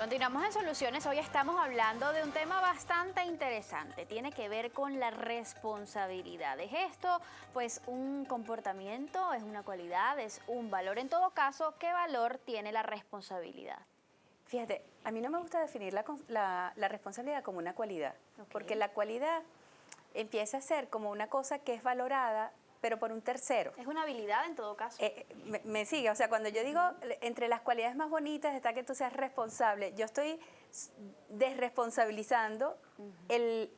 Continuamos en Soluciones. Hoy estamos hablando de un tema bastante interesante. Tiene que ver con la responsabilidad. ¿Es esto, pues, un comportamiento, es una cualidad, es un valor? En todo caso, ¿qué valor tiene la responsabilidad? Fíjate, a mí no me gusta definir la responsabilidad como una cualidad, porque la cualidad empieza a ser como una cosa que es valorada, pero por un tercero. Es una habilidad en todo caso. Me sigue, o sea, cuando yo digo entre las cualidades más bonitas está que tú seas responsable, yo estoy desresponsabilizando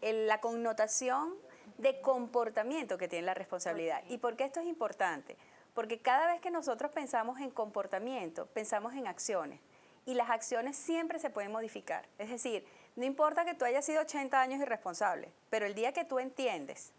la connotación de comportamiento que tiene la responsabilidad. ¿Y por qué esto es importante? Porque cada vez que nosotros pensamos en comportamiento, pensamos en acciones. Y las acciones siempre se pueden modificar. Es decir, no importa que tú hayas sido 80 años irresponsable, pero el día que tú entiendes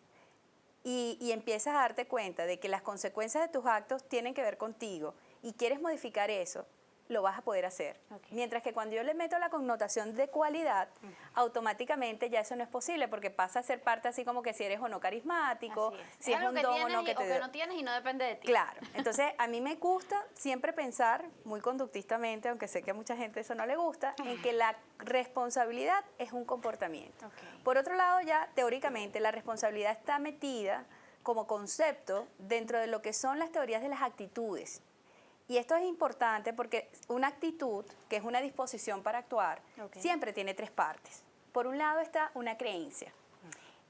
y empiezas a darte cuenta de que las consecuencias de tus actos tienen que ver contigo y quieres modificar eso, lo vas a poder hacer. Mientras que cuando yo le meto la connotación de cualidad, automáticamente ya eso no es posible, porque pasa a ser parte así como que si eres o no carismático, si es un don o no que que no tienes y no depende de ti. Claro, entonces a mí me gusta siempre pensar, muy conductistamente, aunque sé que a mucha gente eso no le gusta, en que la responsabilidad es un comportamiento. Por otro lado, ya teóricamente la responsabilidad está metida como concepto dentro de lo que son las teorías de las actitudes. Y esto es importante porque una actitud, que es una disposición para actuar, siempre tiene tres partes. Por un lado está una creencia.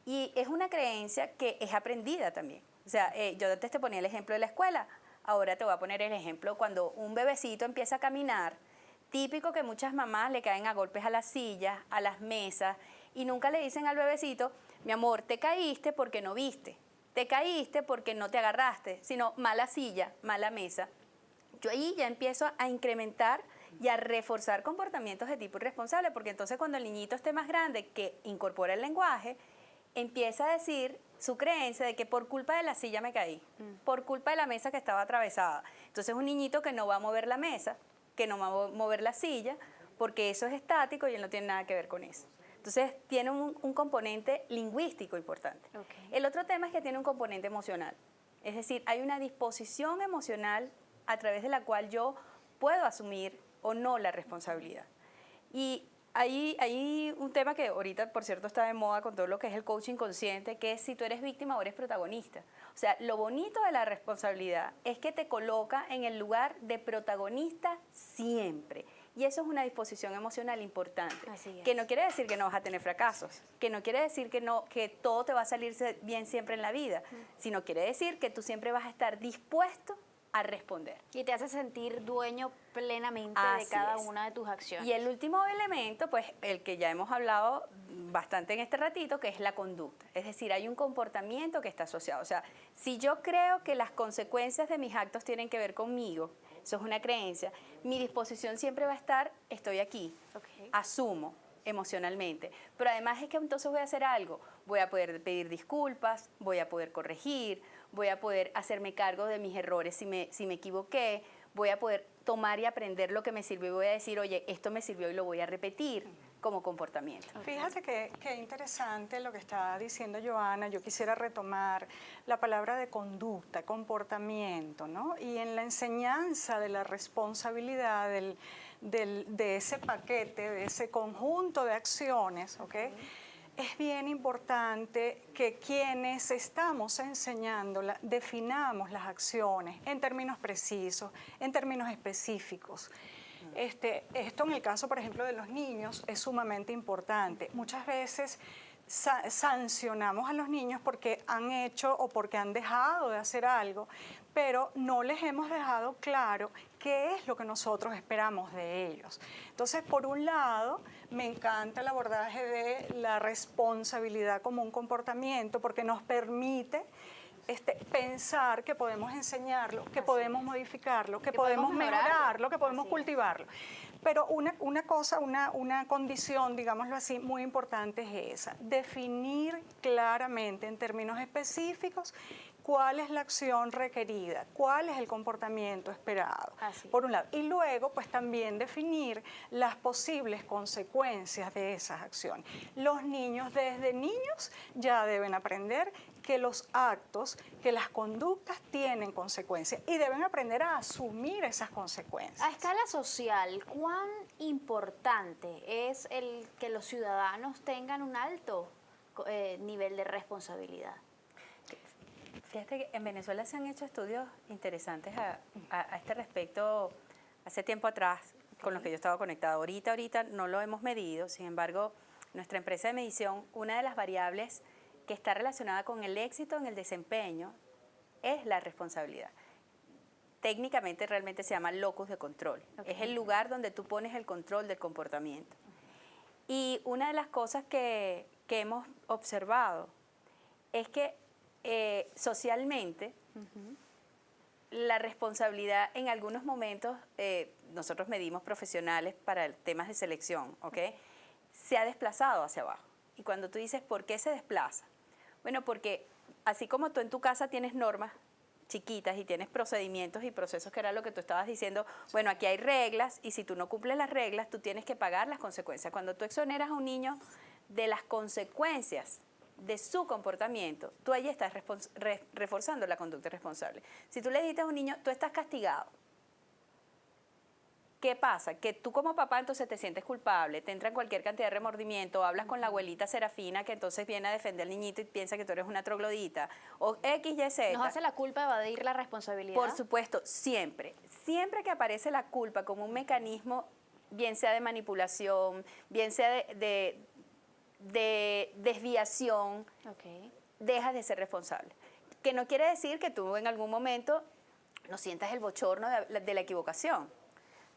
Y es una creencia que es aprendida también. O sea, yo antes te ponía el ejemplo de la escuela, ahora te voy a poner el ejemplo cuando un bebecito empieza a caminar, típico que muchas mamás le caen a golpes a las sillas, a las mesas, y nunca le dicen al bebecito, mi amor, te caíste porque no viste, te caíste porque no te agarraste, sino mala silla, mala mesa. Yo ahí ya empiezo a incrementar y a reforzar comportamientos de tipo irresponsable, porque entonces cuando el niñito esté más grande, que incorpora el lenguaje, empieza a decir su creencia de que por culpa de la silla me caí, por culpa de la mesa que estaba atravesada. Entonces un niñito que no va a mover la mesa, que no va a mover la silla, porque eso es estático y él no tiene nada que ver con eso. Entonces tiene un componente lingüístico importante. El otro tema es que tiene un componente emocional. Es decir, hay una disposición emocional a través de la cual yo puedo asumir o no la responsabilidad. Y hay un tema que ahorita, por cierto, está de moda con todo lo que es el coaching consciente, que es si tú eres víctima o eres protagonista. O sea, lo bonito de la responsabilidad es que te coloca en el lugar de protagonista siempre. Y eso es una disposición emocional importante. Que no quiere decir que no vas a tener fracasos, que no quiere decir que todo te va a salir bien siempre en la vida, sino quiere decir que tú siempre vas a estar dispuesto a responder. Y te hace sentir dueño plenamente de cada una de tus acciones. Y el último elemento, pues el que ya hemos hablado bastante en este ratito, que es la conducta. Es decir, hay un comportamiento que está asociado. O sea, si yo creo que las consecuencias de mis actos tienen que ver conmigo, eso es una creencia, mi disposición siempre va a estar, estoy aquí, asumo emocionalmente. Pero además es que entonces voy a hacer algo, voy a poder pedir disculpas, voy a poder corregir, voy a poder hacerme cargo de mis errores si me equivoqué, voy a poder tomar y aprender lo que me sirvió y voy a decir, oye, esto me sirvió y lo voy a repetir como comportamiento. Fíjate que interesante lo que está diciendo Joana. Yo quisiera retomar la palabra de conducta, comportamiento, ¿no? Y en la enseñanza de la responsabilidad de ese paquete, de ese conjunto de acciones, ¿ok? Es bien importante que quienes estamos enseñándola definamos las acciones en términos precisos, en términos específicos. Esto en el caso, por ejemplo, de los niños es sumamente importante. Muchas veces sancionamos a los niños porque han hecho o porque han dejado de hacer algo, pero no les hemos dejado claro qué es lo que nosotros esperamos de ellos. Entonces, por un lado, me encanta el abordaje de la responsabilidad como un comportamiento porque nos permite pensar que podemos enseñarlo, que podemos modificarlo, que podemos mejorarlo, que podemos cultivarlo. Pero una cosa, una condición, digámoslo así, muy importante es esa, definir claramente en términos específicos cuál es la acción requerida, cuál es el comportamiento esperado, Así. por un lado. Y luego, pues también definir las posibles consecuencias de esas acciones. Los niños desde niños ya deben aprender que los actos, que las conductas tienen consecuencias y deben aprender a asumir esas consecuencias. A escala social, ¿cuán importante es el que los ciudadanos tengan un alto nivel de responsabilidad? Fíjate que en Venezuela se han hecho estudios interesantes a este respecto hace tiempo atrás, con los que yo estaba conectada. Ahorita no lo hemos medido, sin embargo, nuestra empresa de medición, una de las variables que está relacionada con el éxito en el desempeño es la responsabilidad. Técnicamente realmente se llama locus de control. Es el lugar donde tú pones el control del comportamiento. Y una de las cosas que hemos observado es que socialmente la responsabilidad en algunos momentos, nosotros medimos profesionales para temas de selección, ¿ok? Se ha desplazado hacia abajo. Y cuando tú dices, ¿por qué se desplaza? Bueno, porque así como tú en tu casa tienes normas chiquitas y tienes procedimientos y procesos, que era lo que tú estabas diciendo, bueno, aquí hay reglas y si tú no cumples las reglas, tú tienes que pagar las consecuencias. Cuando tú exoneras a un niño de las consecuencias de su comportamiento, tú ahí estás reforzando la conducta responsable. Si tú le dices a un niño, tú estás castigado, ¿qué pasa? Que tú como papá entonces te sientes culpable, te entra en cualquier cantidad de remordimiento, hablas con la abuelita Serafina que entonces viene a defender al niñito y piensa que tú eres una troglodita, o X, Y, Z. ¿Nos hace la culpa evadir la responsabilidad? Por supuesto, siempre. Siempre que aparece la culpa como un mecanismo, bien sea de manipulación, bien sea de desviación, dejas de ser responsable. Que no quiere decir que tú en algún momento no sientas el bochorno de la equivocación.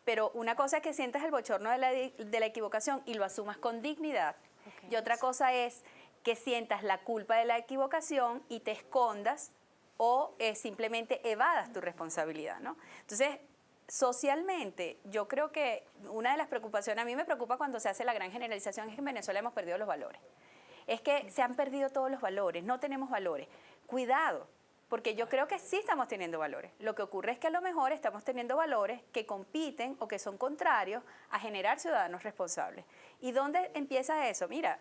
Pero una cosa es que sientas el bochorno de la equivocación y lo asumas con dignidad. Y otra cosa es que sientas la culpa de la equivocación y te escondas o simplemente evadas tu responsabilidad, ¿no? Entonces, socialmente, yo creo que una de las preocupaciones, a mí me preocupa cuando se hace la gran generalización, es que en Venezuela hemos perdido los valores. Es que se han perdido todos los valores, no tenemos valores. Cuidado. Porque yo creo que sí estamos teniendo valores. Lo que ocurre es que a lo mejor estamos teniendo valores que compiten o que son contrarios a generar ciudadanos responsables. ¿Y dónde empieza eso? Mira,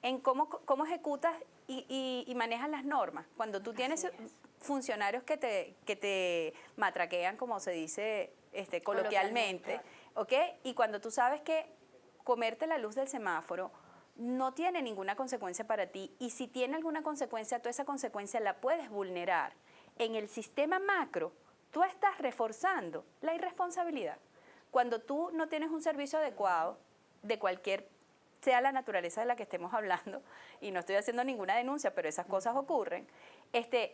en cómo ejecutas y manejas las normas. Cuando tú tienes funcionarios que te matraquean, como se dice coloquialmente, ¿ok? Y cuando tú sabes que comerte la luz del semáforo no tiene ninguna consecuencia para ti, y si tiene alguna consecuencia, tú esa consecuencia la puedes vulnerar. En el sistema macro, tú estás reforzando la irresponsabilidad. Cuando tú no tienes un servicio adecuado, de cualquier, sea la naturaleza de la que estemos hablando, y no estoy haciendo ninguna denuncia, pero esas cosas ocurren,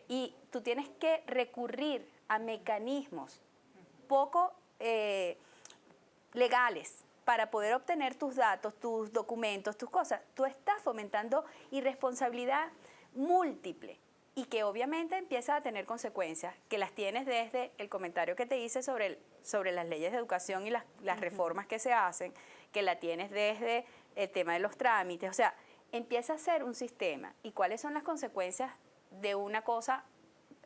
y tú tienes que recurrir a mecanismos poco legales, para poder obtener tus datos, tus documentos, tus cosas, tú estás fomentando irresponsabilidad múltiple y que obviamente empieza a tener consecuencias, que las tienes desde el comentario que te hice sobre las leyes de educación y las reformas que se hacen, que la tienes desde el tema de los trámites, o sea, empieza a ser un sistema. ¿Y cuáles son las consecuencias de una cosa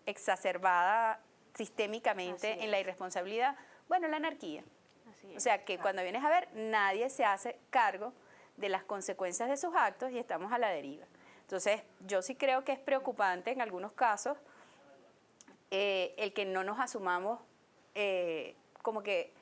exacerbada sistémicamente en la irresponsabilidad? Bueno, la anarquía. O sea, que cuando vienes a ver, nadie se hace cargo de las consecuencias de sus actos y estamos a la deriva. Entonces, yo sí creo que es preocupante en algunos casos el que no nos asumamos como que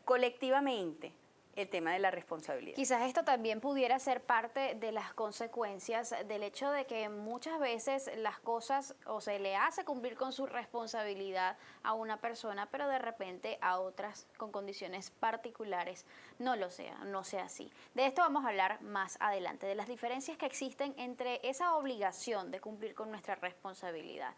colectivamente el tema de la responsabilidad. Quizás esto también pudiera ser parte de las consecuencias del hecho de que muchas veces las cosas o se le hace cumplir con su responsabilidad a una persona, pero de repente a otras con condiciones particulares no sea así. De esto vamos a hablar más adelante, de las diferencias que existen entre esa obligación de cumplir con nuestra responsabilidad.